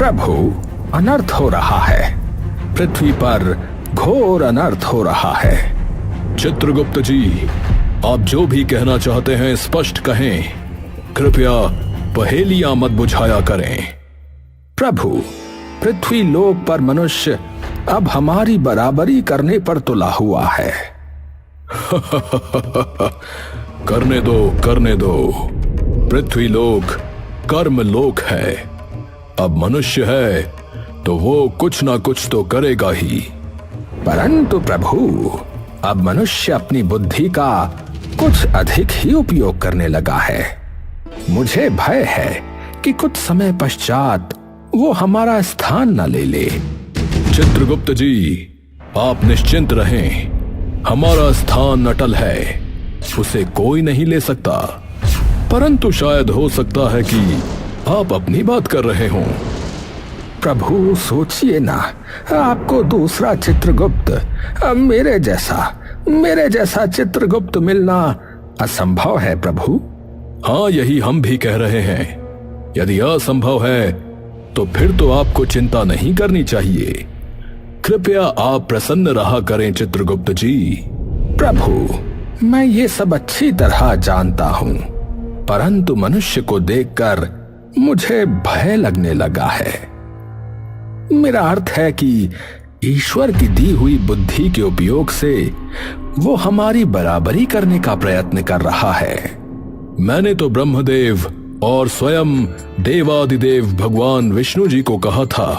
प्रभु, अनर्थ हो रहा है। पृथ्वी पर घोर अनर्थ हो रहा है। चित्रगुप्त जी, आप जो भी कहना चाहते हैं स्पष्ट कहें। कृपया पहेलियां मत बुझाया करें। प्रभु, पृथ्वी लोक पर मनुष्य अब हमारी बराबरी करने पर तुला हुआ है। करने दो। पृथ्वी लोक कर्म लोक है। अब मनुष्य है तो वो कुछ ना कुछ तो करेगा ही। परंतु प्रभु, अब मनुष्य अपनी बुद्धि का कुछ अधिक ही उपयोग करने लगा है। मुझे भय है कि कुछ समय पश्चात वो हमारा स्थान न ले ले। चित्रगुप्त जी, आप निश्चिंत रहें। हमारा स्थान अटल है, उसे कोई नहीं ले सकता। परंतु शायद हो सकता है कि आप अपनी बात कर रहे हों। प्रभु, सोचिए ना, आपको दूसरा चित्रगुप्त, मेरे जैसा चित्रगुप्त मिलना असंभव है प्रभु। हाँ, यही हम भी कह रहे हैं। यदि असंभव है तो फिर तो आपको चिंता नहीं करनी चाहिए। कृपया आप प्रसन्न रहा करें चित्रगुप्त जी। प्रभु, मैं ये सब अच्छी तरह जानता हूँ, परंतु मनुष्य को देखकर मुझे भय लगने लगा है। मेरा अर्थ है कि ईश्वर की दी हुई बुद्धि के उपयोग से वो हमारी बराबरी करने का प्रयत्न कर रहा है। मैंने तो ब्रह्मदेव और स्वयं देवादिदेव भगवान विष्णु जी को कहा था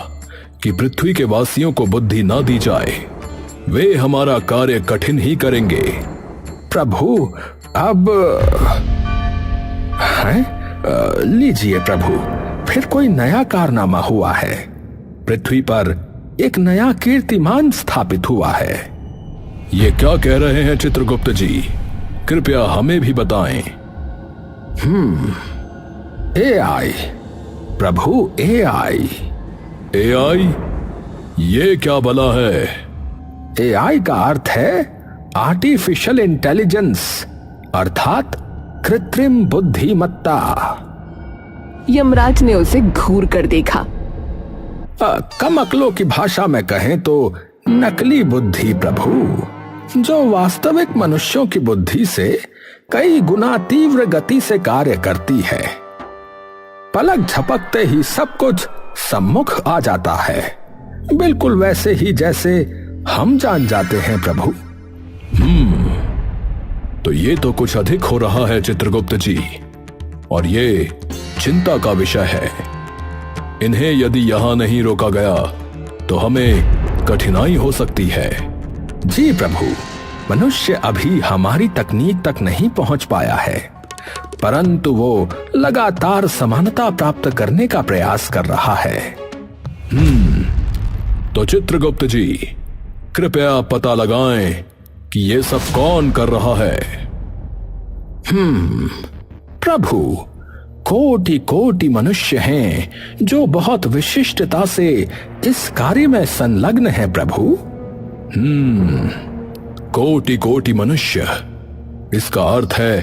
कि पृथ्वी के वासियों को बुद्धि ना दी जाए। वे हमारा कार्य कठिन ही करेंगे। प्रभु, अब लीजिए प्रभु, फिर कोई नया कारनामा हुआ है। पृथ्वी पर एक नया कीर्तिमान स्थापित हुआ है। ये क्या कह रहे हैं चित्रगुप्त जी? कृपया हमें भी बताएं। AI प्रभु, AI। AI? ये क्या भला है? AI का अर्थ है आर्टिफिशियल इंटेलिजेंस, अर्थात कृत्रिम बुद्धिमत्ता। यमराज ने उसे घूर कर देखा। कम अक्लों की भाषा में कहें तो नकली बुद्धि प्रभु, जो वास्तविक मनुष्यों की बुद्धि से कई गुना तीव्र गति से कार्य करती है। पलक झपकते ही सब कुछ सम्मुख आ जाता है, बिल्कुल वैसे ही जैसे हम जान जाते हैं प्रभु। तो ये तो कुछ अधिक हो रहा है चित्रगुप्त जी, और ये चिंता का विषय है। इन्हें यदि यहां नहीं रोका गया तो हमें कठिनाई हो सकती है। जी प्रभु, मनुष्य अभी हमारी तकनीक तक नहीं पहुंच पाया है, परंतु वो लगातार समानता प्राप्त करने का प्रयास कर रहा है। तो चित्रगुप्त जी, कृपया पता लगाएं कि ये सब कौन कर रहा है। प्रभु, कोटि कोटि मनुष्य हैं जो बहुत विशिष्टता से इस कार्य में संलग्न हैं प्रभु। कोटि कोटि मनुष्य, इसका अर्थ है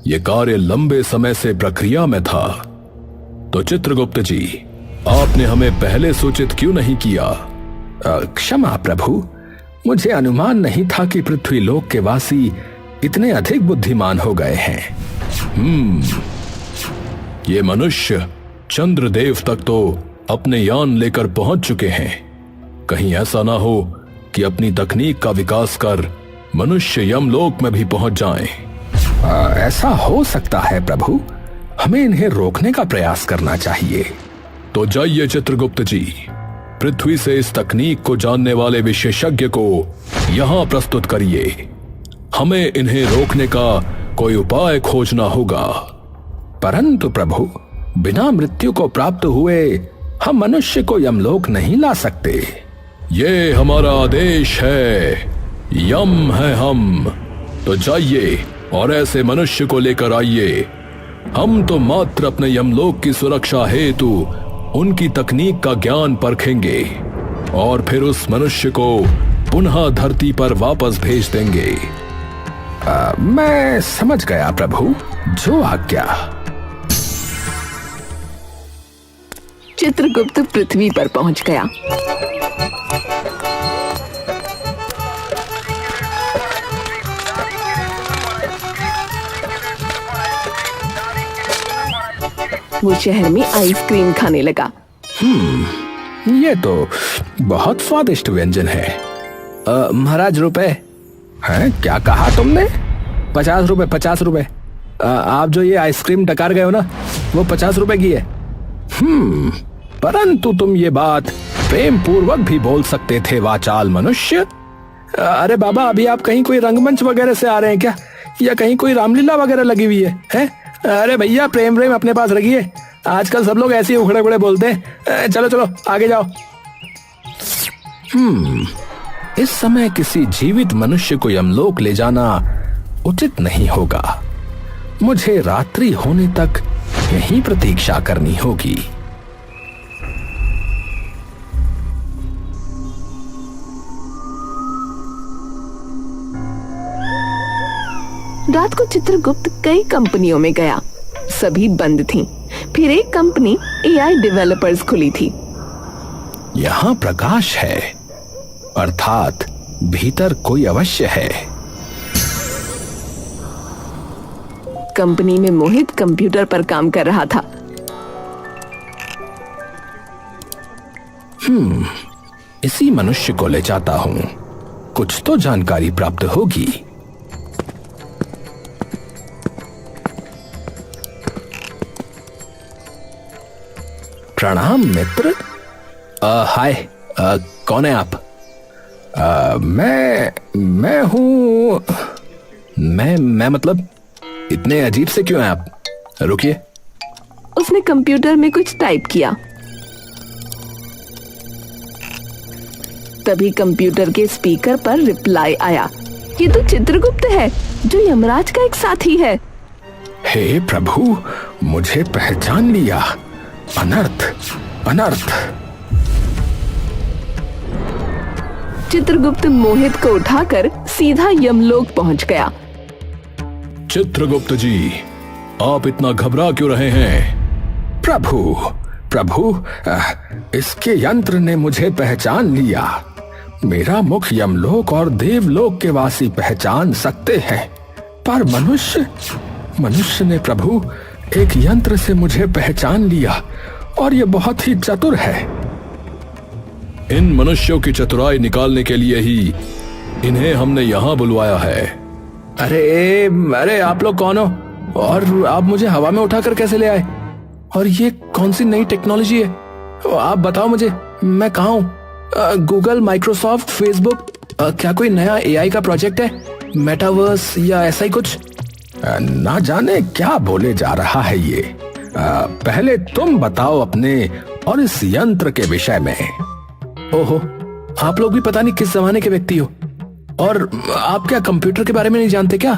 ये कार्य लंबे समय से प्रक्रिया में था। तो चित्रगुप्त जी, आपने हमें पहले सूचित क्यों नहीं किया? क्षमा प्रभु, मुझे अनुमान नहीं था कि पृथ्वी लोक के वासी इतने अधिक बुद्धिमान हो गए हैं। ये मनुष्य चंद्रदेव तक तो अपने यान लेकर पहुंच चुके हैं। कहीं ऐसा ना हो कि अपनी तकनीक का विकास कर मनुष्य यमलोक में भी पहुंच जाएं। ऐसा हो सकता है प्रभु, हमें इन्हें रोकने का प्रयास करना चाहिए। तो जाइए चित्रगुप्त जी, पृथ्वी से इस तकनीक को जानने वाले विशेषज्ञ को यहां प्रस्तुत करिए। हमें इन्हें रोकने का कोई उपाय खोजना होगा। परंतु प्रभु, बिना मृत्यु को प्राप्त हुए हम मनुष्य को यमलोक नहीं ला सकते। ये हमारा आदेश है, यम है हम। तो जाइए और ऐसे मनुष्य को लेकर आइए। हम तो मात्र अपने यमलोक की सुरक्षा हेतु उनकी तकनीक का ज्ञान परखेंगे और फिर उस मनुष्य को पुनः धरती पर वापस भेज देंगे। मैं समझ गया प्रभु, जो आज्ञा। चित्रगुप्त पृथ्वी पर पहुंच गया। वो शहर में आइसक्रीम खाने लगा। ये तो बहुत स्वादिष्ट व्यंजन है। महाराज रुपए हैं? क्या कहा तुमने? 50 रुपए, 50 रुपए। आप जो ये आइसक्रीम डकार गए हो ना, वो 50 रुपए की है। परंतु तुम ये बात प्रेम पूर्वक भी बोल सकते थे वाचाल मनुष्य। अरे बाबा, अभी आप कहीं कोई रंगमंच वगैरह से आ रहे हैं क्या, या कहीं कोई रामलीला वगैरह लगी हुई है? अरे भैया, प्रेम प्रेम अपने पास रखिए। आजकल सब लोग ऐसे ही उखड़े उखड़े बोलते हैं। चलो चलो आगे जाओ। इस समय किसी जीवित मनुष्य को यमलोक ले जाना उचित नहीं होगा। मुझे रात्रि होने तक यहीं प्रतीक्षा करनी होगी। रात को चित्रगुप्त कई कंपनियों में गया, सभी बंद थीं। फिर एक कंपनी एआई डेवलपर्स खुली थी। यहां प्रकाश है, अर्थात भीतर कोई अवश्य है। कंपनी में मोहित कंप्यूटर पर काम कर रहा था। इसी मनुष्य को ले जाता हूं, कुछ तो जानकारी प्राप्त होगी। प्रणाम मित्र। हाय, कौन है आप? मैं हूं। मैं मतलब इतने अजीब से क्यों हैं आप? रुकिए। उसने कंप्यूटर में कुछ टाइप किया। तभी कंप्यूटर के स्पीकर पर रिप्लाई आया, ये तो चित्रगुप्त है, जो यमराज का एक साथी है। हे प्रभु, मुझे पहचान लिया। अनर्थ, अनर्थ। चित्रगुप्त मोहित को उठाकर सीधा यमलोक पहुंच गया। चित्रगुप्त जी, आप इतना घबरा क्यों रहे हैं? प्रभु, इसके यंत्र ने मुझे पहचान लिया। मेरा मुख यमलोक और देवलोक के वासी पहचान सकते हैं, पर मनुष्य ने प्रभु एक यंत्र से मुझे पहचान लिया, और ये बहुत ही चतुर है। इन मनुष्यों की चतुराई निकालने के लिए ही इन्हें हमने यहाँ बुलवाया है। अरे आप लोग कौन हो, और आप मुझे हवा में उठाकर कैसे ले आए? और ये कौन सी नई टेक्नोलॉजी है? आप बताओ मुझे, मैं कहाँ हूँ? गूगल, माइक्रोसॉफ्ट, फेसबुक, क्या कोई नया एआई का प्रोजेक्ट है? मेटावर्स या ऐसा ही कुछ? ना जाने क्या बोले जा रहा है ये। पहले तुम बताओ अपने और इस यंत्र के विषय में। ओहो, आप लोग भी पता नहीं किस जमाने के व्यक्ति हो, और आप क्या कंप्यूटर के बारे में नहीं जानते क्या?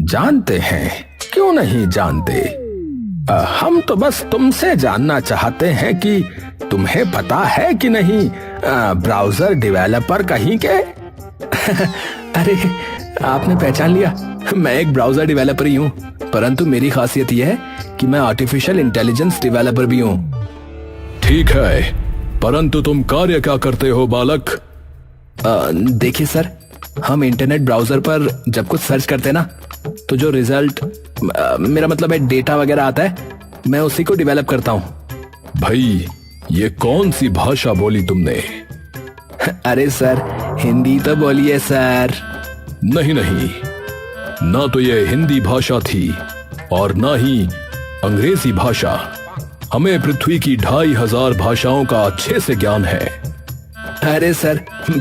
जानते हैं, क्यों नहीं जानते। हम तो बस तुमसे जानना चाहते हैं कि तुम्हें पता है कि नहीं ब्राउजर डेवलपर कहीं के। अरे, आपने पहचान लिया, मैं एक ब्राउजर डेवलपर ही हूँ, परंतु मेरी खासियत यह है कि मैं आर्टिफिशियल इंटेलिजेंस डेवलपर भी हूँ। ठीक है, परंतु तुम कार्य क्या करते हो बालक? देखिए सर, हम इंटरनेट ब्राउजर पर जब कुछ सर्च करते हैं ना, तो जो रिजल्ट, मेरा मतलब है डेटा वगैरह आता है, मैं उसी को डेवलप करता हूँ। भाई, ये कौन सी भाषा बोली तुमने? अरे सर, हिंदी तो बोलिए सर। नहीं, ना तो ये हिंदी भाषा थी और ना ही अंग्रेजी भाषा। हमें पृथ्वी की 2500 भाषाओं का अच्छे से ज्ञान है। अरे सर,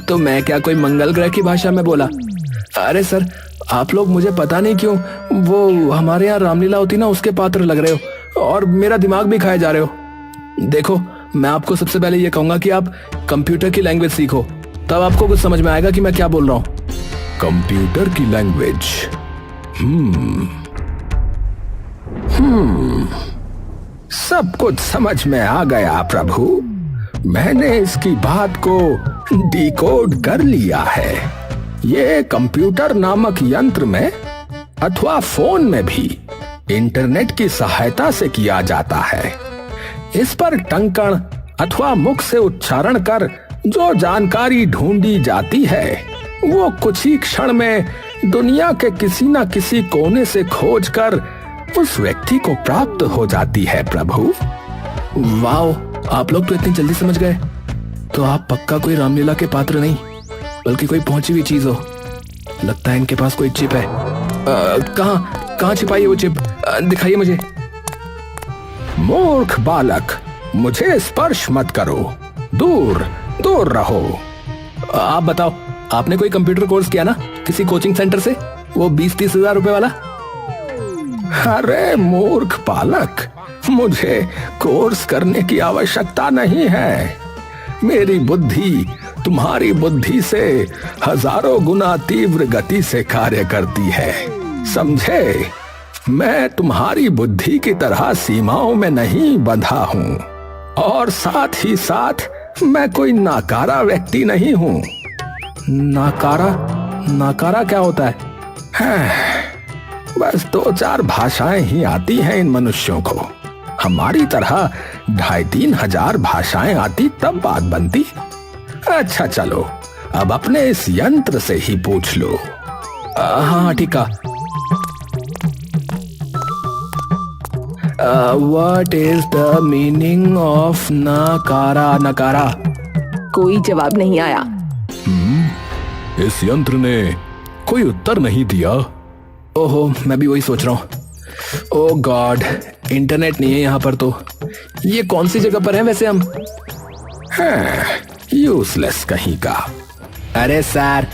तो मैं क्या कोई मंगल ग्रह की भाषा में बोला? अरे सर, आप लोग मुझे पता नहीं क्यों वो हमारे यहाँ रामलीला होती ना, उसके पात्र लग रहे हो, और मेरा दिमाग भी खाए जा रहे हो। देखो, मैं आपको सबसे पहले ये कहूंगा कि आप कंप्यूटर की लैंग्वेज सीखो, तब आपको कुछ समझ में आएगा कि मैं क्या बोल रहा हूँ। कंप्यूटर की लैंग्वेज? सब कुछ समझ में आ गया प्रभु। मैंने इसकी बात को डिकोड कर लिया है। ये कंप्यूटर नामक यंत्र में अथवा फोन में भी इंटरनेट की सहायता से किया जाता है। इस पर टंकण अथवा मुख से उच्चारण कर जो जानकारी ढूंढी जाती है वो कुछ ही क्षण में दुनिया के किसी न किसी कोने से खोजकर उस व्यक्ति को प्राप्त हो जाती है प्रभु। वाह, आप लोग तो इतनी जल्दी समझ गए। तो आप पक्का कोई रामलीला के पात्र नहीं बल्कि कोई पहुंची हुई चीज हो। लगता है इनके पास कोई चिप है। कहाँ छिपाई है वो चिप? दिखाइए मुझे। मूर्ख बालक, मुझे स्पर्श मत करो, दूर दूर रहो। आप बताओ, आपने कोई कंप्यूटर कोर्स किया ना किसी कोचिंग सेंटर से, वो 20-30 हजार रुपए वाला? अरे मूर्ख बालक, मुझे कोर्स करने की आवश्यकता नहीं है। मेरी बुद्धि तुम्हारी बुद्धि से हजारों गुना तीव्र गति से कार्य करती है, समझे? मैं तुम्हारी बुद्धि की तरह सीमाओं में नहीं बंधा हूँ, और साथ ही साथ मैं कोई नाकारा व्यक्ति नहीं हूँ। नाकारा क्या होता है? बस 2-4 भाषाएं ही आती हैं इन मनुष्यों को। हमारी तरह 2,500-3 हजार भाषाएं आती तब बात बनती। अच्छा चलो, अब अपने इस यंत्र से ही पूछ लो। हाँ ठीक है। What is the meaning of नकारा? कोई जवाब नहीं आया। इस यंत्र ने कोई उत्तर नहीं दिया। ओहो, मैं भी वही सोच रहा हूँ। ओह गॉड, इंटरनेट नहीं है यहाँ पर। तो ये कौन सी जगह पर है वैसे हम? यूजलेस कहीं का। अरे सर,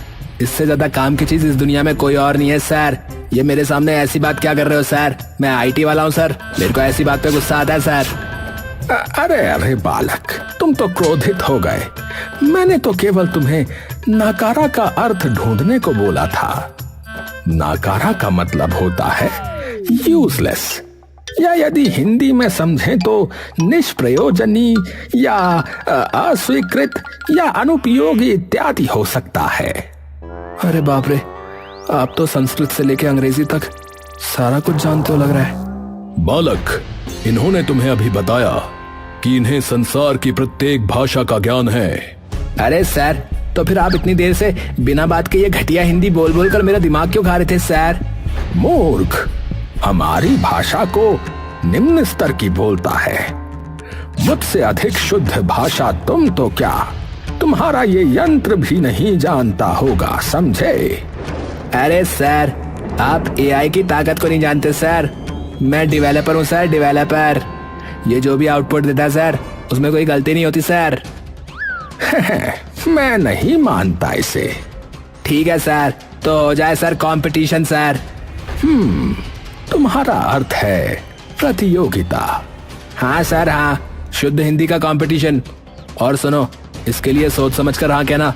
इससे ज्यादा काम की चीज इस दुनिया में कोई और नहीं है सर। ये मेरे सामने ऐसी बात क्या कर रहे हो सर? मैं आईटी वाला हूँ सर, मेरे को ऐसी बात पे गुस्सा आता है सर। अरे बालक, तुम तो क्रोधित हो गए। मैंने तो केवल तुम्हें नाकारा का अर्थ ढूंढने को बोला था। नाकारा का मतलब होता है यूजलेस, या यदि हिंदी में समझें तो निष्प्रयोजनी या अस्वीकृत या अनुपयोगी इत्यादि हो सकता है। अरे बाप रे, आप तो संस्कृत से लेकर अंग्रेजी तक सारा कुछ जानते हो लग रहा है। बालक, इन्होंने तुम्हें अभी बताया कि इन्हें संसार की प्रत्येक भाषा का ज्ञान है। अरे सर, तो फिर आप इतनी देर से बिना बात के ये घटिया हिंदी बोल बोल कर मेरा दिमाग क्यों खा रहे थे सर? मूर्ख, हमारी भाषा को निम्न स्तर की बोलता है। मुझसे अधिक शुद्ध भाषा तुम तो क्या, तुम्हारा ये यंत्र भी नहीं जानता होगा, समझे? अरे सर, आप एआई की ताकत को नहीं जानते सर। मैं डेवलपर हूँ सर, डेवलपर। ये जो भी आउटपुट देता है सर, उसमें कोई गलती नहीं होती सर। मैं नहीं मानता इसे। ठीक है सर, तो हो जाए सर कंपटीशन सर। तुम्हारा अर्थ है प्रतियोगिता? हाँ सर, हाँ, शुद्ध हिंदी का कंपटीशन। और सुनो, इसके लिए सोच समझ कर हाँ कहना,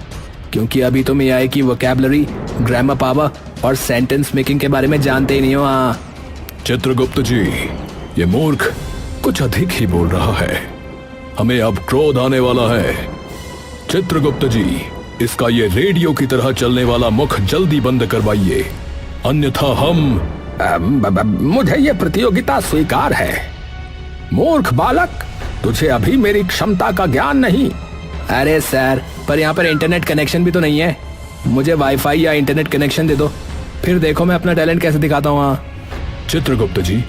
क्योंकि अभी तुम एआई की वोकैबुलरी, ग्रामर पावर और सेंटेंस मेकिंग के बारे में जानते ही नहीं हो। हाँ चित्रगुप्त जी, ये मूर्ख कुछ अधिक ही बोल रहा है। हमें अब क्रोध आने वाला है। चित्रगुप्त जी, इसका ये रेडियो की तरह चलने वाला मुख जल्दी बंद करवाइए, अन्यथा हम मुझे ये प्रतियोगिता स्वीकार है। मूर्ख बालक, तुझे अभी मेरी क्षमता का ज्ञान नहीं। अरे सर, पर यहाँ पर इंटरनेट कनेक्शन भी तो नहीं है। मुझे वाईफाई या इंटरनेट कनेक्शन दे दो, फिर देखो मैं अपना टैलेंट कैसे दिखाता हूँ। हाँ चित्रगुप्त जी,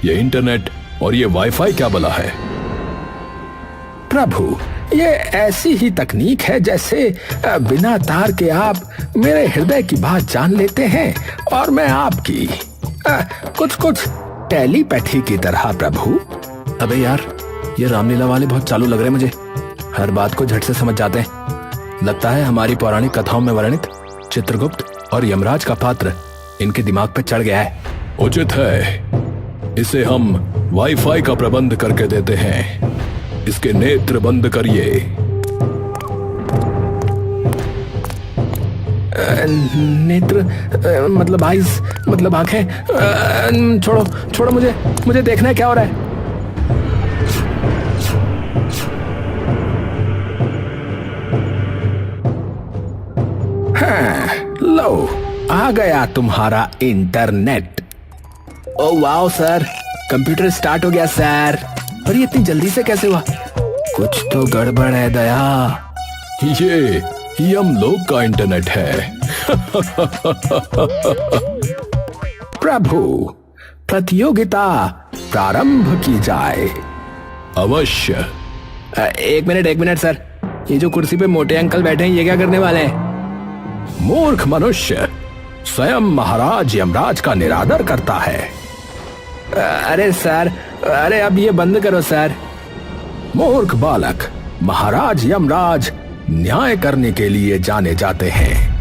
ये इंटरनेट और ये वाईफाई क्या बला है? प्रभु, ये ऐसी ही तकनीक है जैसे बिना तार के आप मेरे हृदय की बात जान लेते हैं और मैं आपकी, कुछ टेलीपैथी की तरह प्रभु। अबे यार, ये रामलीला वाले बहुत चालू लग रहे हैं मुझे। हर बात को झट से समझ जाते हैं। लगता है हमारी पौराणिक कथाओं में वर्णित चित्रगुप्त और यमराज का पात्र इनके दिमाग पे चढ़ गया है। उचित है, इसे हम वाईफाई का प्रबंध करके देते हैं। इसके नेत्र बंद करिए। नेत्र मतलब आइज, मतलब आंखें। छोड़ो मुझे देखना है क्या हो रहा है। लो, आ गया तुम्हारा internet. Oh wow sir, computer start हो गया सर। पर ये इतनी जल्दी से कैसे हुआ? कुछ तो गड़बड़ है दया। ये यमलोक का इंटरनेट है। प्रभु, प्रतियोगिता प्रारंभ की जाए। अवश्य। एक मिनट सर, ये जो कुर्सी पे मोटे अंकल बैठे हैं ये क्या करने वाले हैं? मूर्ख मनुष्य स्वयं महाराज यमराज का निरादर करता है। अरे सर, अरे अब ये बंद करो सर। मूर्ख बालक, महाराज यमराज न्याय करने के लिए जाने जाते हैं।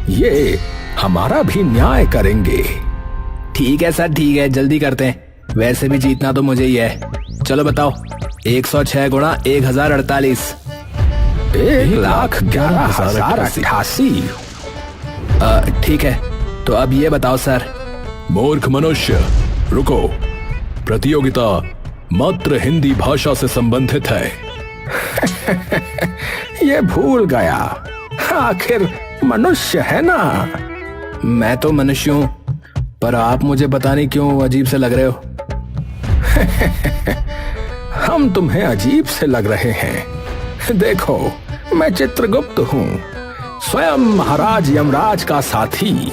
ये हमारा भी न्याय करेंगे। ठीक है सर, ठीक है, जल्दी करते हैं। वैसे भी जीतना तो मुझे ही है। चलो बताओ, 106 गुणा 1048। 1,11,088। ठीक है, तो अब ये बताओ सर। मूर्ख मनुष्य, रुको। प्रतियोगिता मात्र हिंदी भाषा से संबंधित है। ये भूल गया, आखिर मनुष्य है ना। मैं तो मनुष्य हूं, पर आप मुझे पता नहीं क्यों अजीब से लग रहे हो। हम तुम्हें अजीब से लग रहे हैं। देखो, मैं चित्रगुप्त हूँ, स्वयं महाराज यमराज का साथी।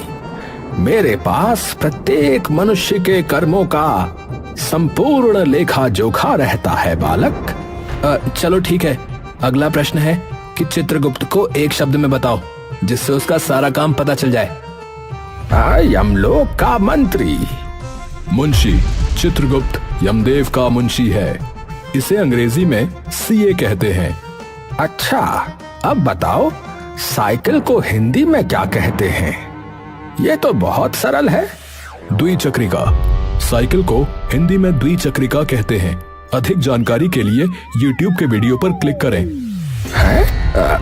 मेरे पास प्रत्येक मनुष्य के कर्मों का संपूर्ण लेखा जोखा रहता है बालक। चलो ठीक है, अगला प्रश्न है कि चित्रगुप्त को एक शब्द में बताओ जिससे उसका सारा काम पता चल जाए। यमलोक का मंत्री। मुंशी। चित्रगुप्त यमदेव का मुंशी है। इसे अंग्रेजी में सीए कहते हैं। अच्छा, अब बताओ साइकिल को हिंदी में क्या कहते हैं? ये तो बहुत सरल है। द्विचक्रिका। साइकिल को हिंदी में द्विचक्रिका कहते हैं। अधिक जानकारी के लिए YouTube के वीडियो पर क्लिक करें।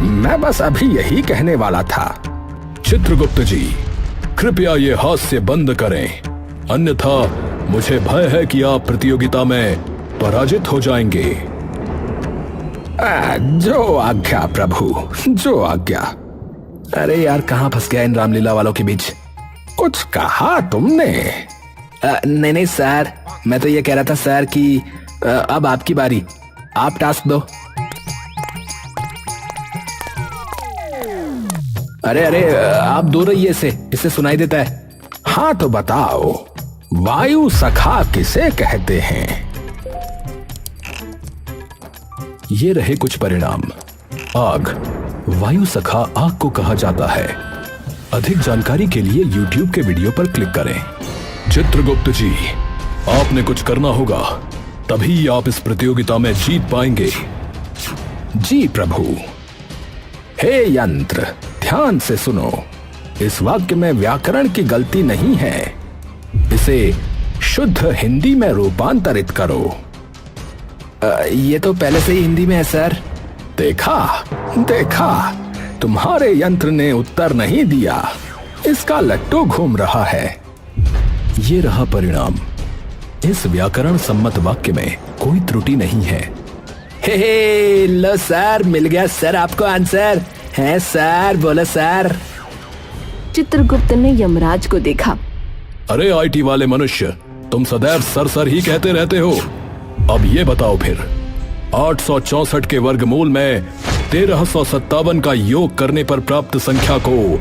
मैं बस अभी यही कहने वाला था। चित्रगुप्त जी, कृपया ये हास्य बंद करें, अन्यथा मुझे भय है कि आप प्रतियोगिता में पराजित हो जाएंगे। जो आज्ञा प्रभु, जो आज्ञा। अरे यार, कहाँ फंस गया इन रामलीला वालों के बीच? कुछ कहा तुमने? नहीं सर, मैं तो ये कह रहा था सर कि अब आपकी बारी, आप टास्क दो। अरे आप दूर रहिए, इससे सुनाई देता है। हाँ तो बताओ, वायु सखा किसे कहते हैं? ये रहे कुछ परिणाम। आग। वायु सखा आग को कहा जाता है। अधिक जानकारी के लिए YouTube के वीडियो पर क्लिक करें। चित्रगुप्त जी, आपने कुछ करना होगा, तभी आप इस प्रतियोगिता में जीत पाएंगे। जी प्रभु। हे यंत्र, ध्यान से सुनो। इस वाक्य में व्याकरण की गलती नहीं है। इसे शुद्ध हिंदी में रूपांतरित करो। ये तो पहले से ही हिंदी में है सर। देखा, तुम्हारे यंत्र ने उत्तर नहीं दिया। इसका लट्टू घूम रहा है। ये रहा परिणाम। इस व्याकरण सम्मत वाक्य में कोई त्रुटि नहीं है। हे लो सर, मिल गया सर आपको आंसर। है सर, बोलो सर। चित्रगुप्त ने यमराज को देखा। अरे IT वाले मनुष्य, तुम सदैव सर ही कहते रहते हो। अब ये बताओ फिर, 864 के वर्गमूल में 1357 का योग करने पर प्राप्त संख्या को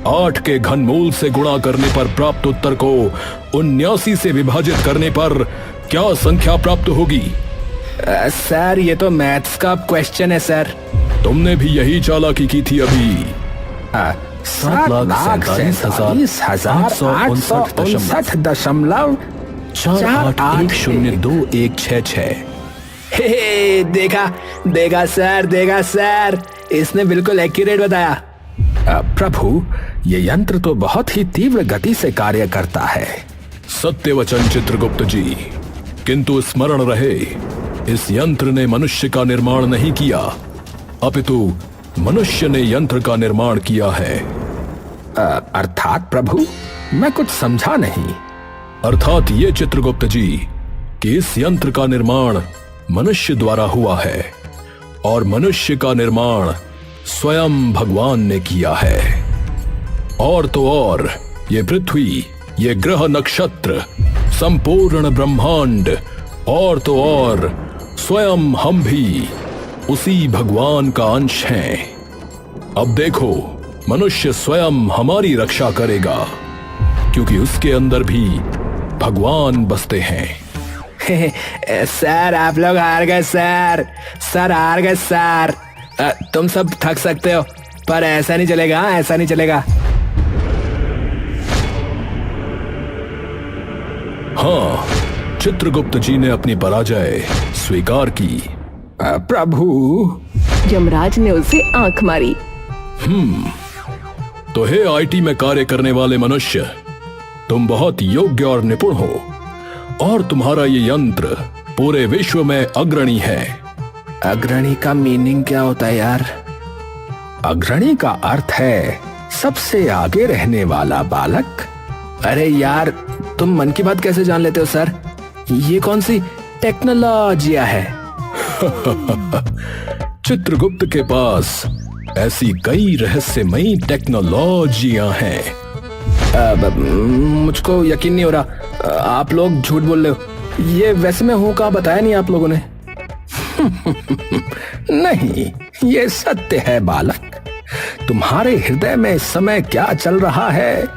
8 के घनमूल से गुणा करने पर प्राप्त उत्तर को 79 से विभाजित करने पर क्या संख्या प्राप्त होगी? सर, ये तो मैथ्स का क्वेश्चन है सर। तुमने भी यही चालाकी की थी अभी। 7,47,48,481,02,166। हे देखा सर, इसने बिल्कुल एक्यूरेट बताया। प्रभु, ये यंत्र तो बहुत ही तीव्र गति से कार्य करता है। सत्य वचन चित्रगुप्त जी, किंतु स्मरण रहे, इस यंत्र ने मनुष्य का निर्माण नहीं किया, अपितु मनुष्य ने यंत्र का निर्माण किया है। अर्थात प्रभु, मैं कुछ समझा नहीं। अर्थात ये चित्रगुप्त जी कि इस यंत्र का निर्माण मनुष्य द्वारा हुआ है और मनुष्य का निर्माण स्वयं भगवान ने किया है। और तो और ये पृथ्वी, ये ग्रह नक्षत्र, संपूर्ण ब्रह्मांड और तो और स्वयं हम भी उसी भगवान का अंश हैं। अब देखो, मनुष्य स्वयं हमारी रक्षा करेगा, क्योंकि उसके अंदर भी भगवान बसते हैं। सर आप लोग हार गए सर, सर हार गए सर। तुम सब थक सकते हो, पर ऐसा नहीं चलेगा, ऐसा नहीं चलेगा। हाँ, चित्रगुप्त जी ने अपनी पराजय स्वीकार की। प्रभु, यमराज ने उसे आंख मारी। तो हे आईटी में कार्य करने वाले मनुष्य, तुम बहुत योग्य और निपुण हो, और तुम्हारा ये यंत्र पूरे विश्व में अग्रणी है। अग्रणी का मीनिंग क्या होता है यार? अग्रणी का अर्थ है सबसे आगे रहने वाला बालक। अरे यार, तुम मन की बात कैसे जान लेते हो सर? ये कौन सी टेक्नोलॉजिया है? चित्रगुप्त के पास ऐसी कई रहस्यमयी टेक्नोलॉजियां हैं। मुझको यकीन नहीं हो रहा, आप लोग झूठ बोल रहे हो। ये वैसे मैं हूं कहाँ, बताया नहीं आप लोगों ने। नहीं, ये सत्य है बालक। तुम्हारे हृदय में इस समय क्या चल रहा है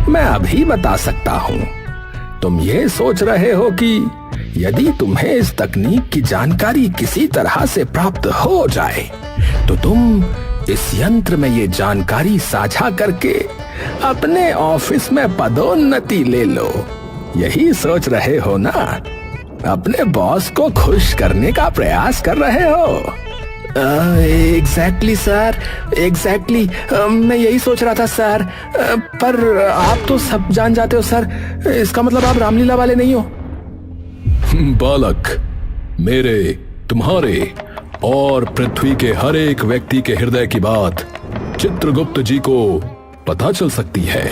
मैं अभी बता सकता हूँ। तुम ये सोच रहे हो कि यदि तुम्हें इस तकनीक की जानकारी किसी तरह से प्राप्त हो जाए तो तुम इस यंत्र में ये जानकारी साझा करके अपने ऑफिस में पदोन्नति ले लो। यही सोच रहे हो ना? अपने बॉस को खुश करने का प्रयास कर रहे हो। एग्जैक्टली सर, एग्जैक्टली मैं यही सोच रहा था सर। पर आप तो सब जान जाते हो सर, इसका मतलब आप रामलीला वाले नहीं हो। बालक, मेरे, तुम्हारे और पृथ्वी के हर एक व्यक्ति के हृदय की बात चित्रगुप्त जी को पता चल सकती है।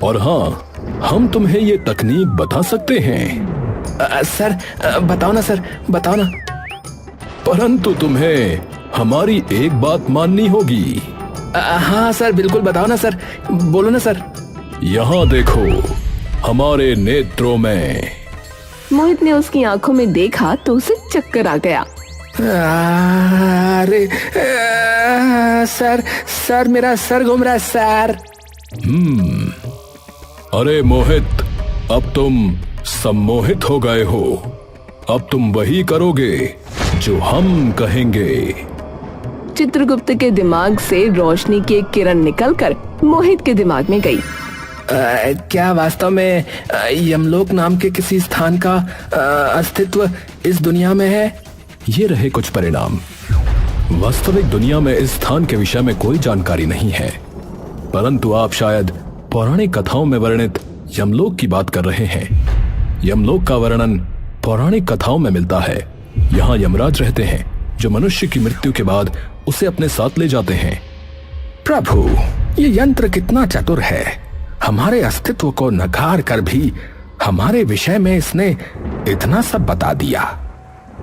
और हाँ, हम तुम्हें ये तकनीक बता सकते हैं। सर बताओ ना सर, बताओ ना। परंतु तुम्हें हमारी एक बात माननी होगी। हाँ सर, बिल्कुल बताओ ना सर, बोलो ना सर। यहाँ देखो, हमारे नेत्रों में। मोहित ने उसकी आंखों में देखा तो उसे चक्कर आ गया। अरे सर, सर मेरा सर घूम रहा है सर। अरे मोहित, अब तुम सम्मोहित हो गए हो। अब तुम वही करोगे जो हम कहेंगे। चित्रगुप्त के दिमाग से रोशनी की एक किरण निकलकर मोहित के दिमाग में गई। क्या वास्तव में यमलोक नाम के किसी स्थान का अस्तित्व इस दुनिया में है? ये रहे कुछ परिणाम। वास्तविक दुनिया में इस स्थान के विषय में कोई जानकारी नहीं है, परंतु आप शायद पौराणिक कथाओं में वर्णित यमलोक की बात कर रहे हैं। यमलोक का वर्णन पौराणिक कथाओं में मिलता है। यहाँ यमराज रहते हैं जो मनुष्य की मृत्यु के बाद उसे अपने साथ ले जाते हैं। प्रभु, ये यंत्र कितना चतुर है। हमारे अस्तित्व को नकार कर भी हमारे विषय में इसने इतना सब बता दिया।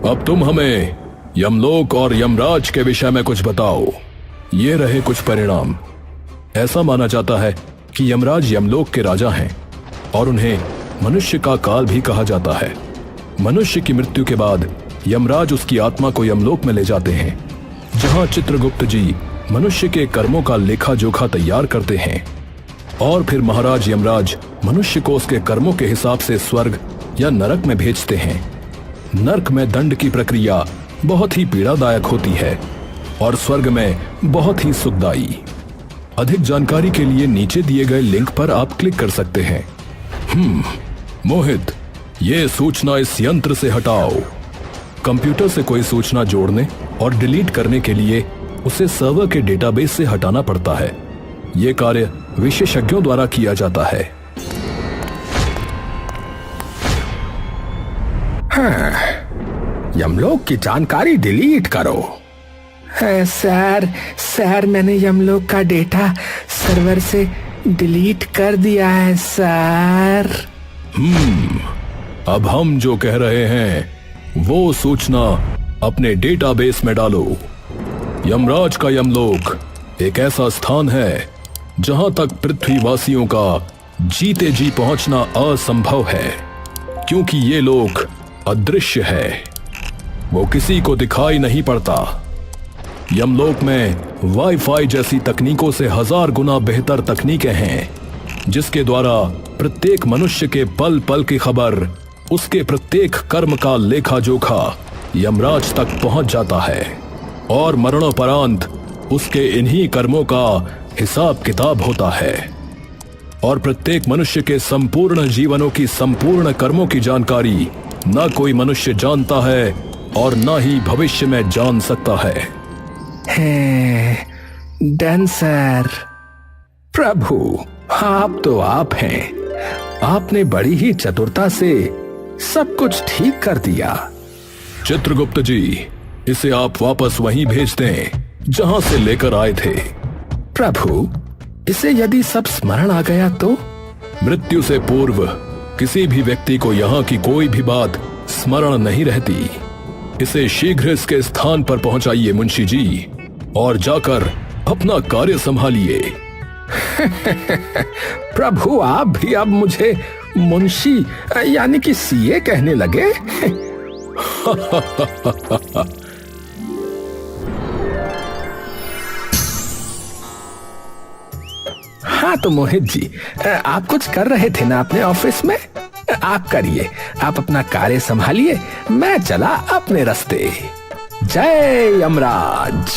अब तुम हमें यमलोक और यमराज के विषय में कुछ बताओ। ये रहे कुछ परिणाम। ऐसा माना जाता है कि यमराज यमलोक के राजा हैं और उन्हें मनुष्य का काल भी कहा जाता है। मनुष्य की मृत्यु के बाद यमराज उसकी आत्मा को यमलोक में ले जाते हैं, जहां चित्रगुप्त जी मनुष्य के कर्मों का लेखा जोखा तैयार करते हैं और फिर महाराज यमराज मनुष्य को उसके कर्मों के हिसाब से स्वर्ग या नरक में भेजते हैं। नरक में दंड की प्रक्रिया बहुत ही पीड़ादायक होती है और स्वर्ग में बहुत ही सुखदायी। अधिक जानकारी के लिए नीचे दिए गए लिंक पर आप क्लिक कर सकते हैं। मोहित, ये सूचना इस यंत्र से हटाओ। कंप्यूटर से कोई सूचना जोड़ने और डिलीट करने के लिए उसे सर्वर के डेटाबेस से हटाना पड़ता है। यह कार्य विशेषज्ञों द्वारा किया जाता है। हाँ, यमलोक की जानकारी डिलीट करो। सर मैंने यमलोक का डेटा सर्वर से डिलीट कर दिया है सर। अब हम जो कह रहे हैं वो सूचना अपने डेटाबेस में डालो। यमराज का यमलोक एक ऐसा स्थान है जहां तक पृथ्वीवासियों का जीते जी पहुंचना असंभव है, क्योंकि ये लोक अदृश्य है। वो किसी को दिखाई नहीं पड़ता। यमलोक में वाईफाई जैसी तकनीकों से 1000 गुना बेहतर तकनीकें हैं, जिसके द्वारा प्रत्येक मनुष्य के पल पल की खबर, उसके प्रत्येक कर्म का लेखा जोखा यमराज तक पहुंच जाता है और मरणोपरांत उसके इन्हीं कर्मों का हिसाब किताब होता है। और प्रत्येक मनुष्य के संपूर्ण जीवनों की संपूर्ण कर्मों की जानकारी न कोई मनुष्य जानता है और न ही भविष्य में जान सकता है। Done sir. प्रभु, आप तो आप हैं। आपने बड़ी ही चतुरता से सब कुछ ठीक कर दिया। चित्रगुप्त जी, इसे आप वापस वहीं भेज दें जहां से लेकर आए थे। प्रभु, इसे यदि सब स्मरण आ गया तो? मृत्यु से पूर्व किसी भी व्यक्ति को यहाँ की कोई भी बात स्मरण नहीं रहती। इसे शीघ्र इसके स्थान पर पहुंचाइए मुंशी जी, और जाकर अपना कार्य संभालिए। प्रभु, आप भी अब मुझे मुंशी यानी कि सीए कहने लगे? हाँ तो मोहित जी, आप कुछ कर रहे थे ना अपने ऑफिस में? आप करिए, आप अपना कार्य संभालिए, मैं चला अपने रास्ते। जय यमराज।